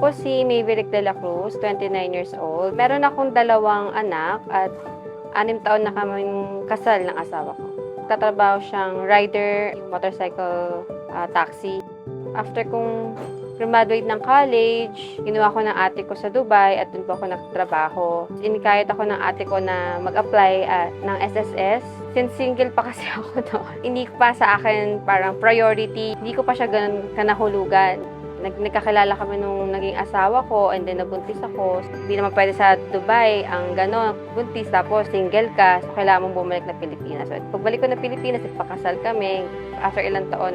po si Mayverick de la Cruz, 29 years old. Meron akong 2 anak at 6 taon na kaming kasal ng asawa ko. Tatrabaho siyang rider, motorcycle taxi. After kong graduate ng college, kinuha ko ng ate ko sa Dubai at doon po ako nagtrabaho. Inikayat ako ng ate ko na mag-apply ng SSS. Since single pa kasi ako noon, hindi pa sa akin parang priority. Hindi ko pa siya ganun kanahulugan. Nagkakilala kami nung naging asawa ko and then nabuntis ako. Hindi naman pwede sa Dubai ang gano'n. Buntis tapos single ka, so kailangan mong bumalik na Pilipinas. So pagbalik ko na Pilipinas, nagpakasal kami. After ilang taon,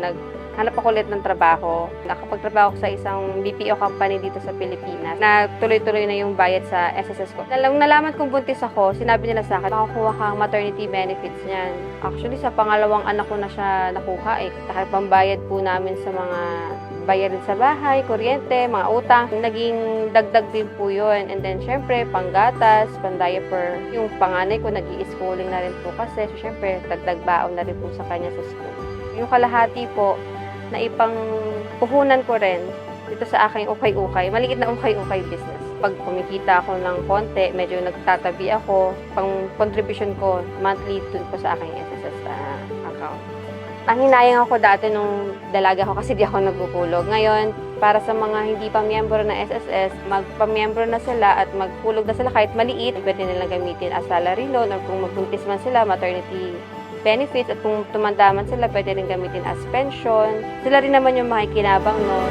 hanap ako ulit ng trabaho. Nakapagtrabaho ko sa isang BPO company dito sa Pilipinas na tuloy-tuloy na yung bayad sa SSS ko. Nalaman kong buntis ako, sinabi nila sa akin, makakuha kang maternity benefits niyan. Actually, sa pangalawang anak ko na siya nakuha eh. Dahil pambayad po namin sa mga bayarin sa bahay, kuryente, mga utang. Naging dagdag din po yun. And then, syempre, panggatas, pang-diaper. Yung panganay ko, nag-i-schooling na rin po kasi. So, syempre, dagdag baon na rin po sa kanya sa school. Yung kalahati po, na ipang puhunan ko rin dito sa aking ukay-ukay. Maliit na ukay-ukay business. Pag kumikita ako ng konti, medyo nagtatabi ako. Pang contribution ko, monthly dun po sa aking SSS account. Ang hinayang ako dati nung dalaga ko kasi di ako nagkukulog. Ngayon, para sa mga hindi pa miyembro ng SSS, magpamiyembro na sila at magkulog na sila kahit maliit. Pwede nilang gamitin as salary loan or kung magbuntis man sila, maternity benefits at kung tumanda man sila, pwede rin gamitin as pension. Sila rin naman yung makikinabang, no?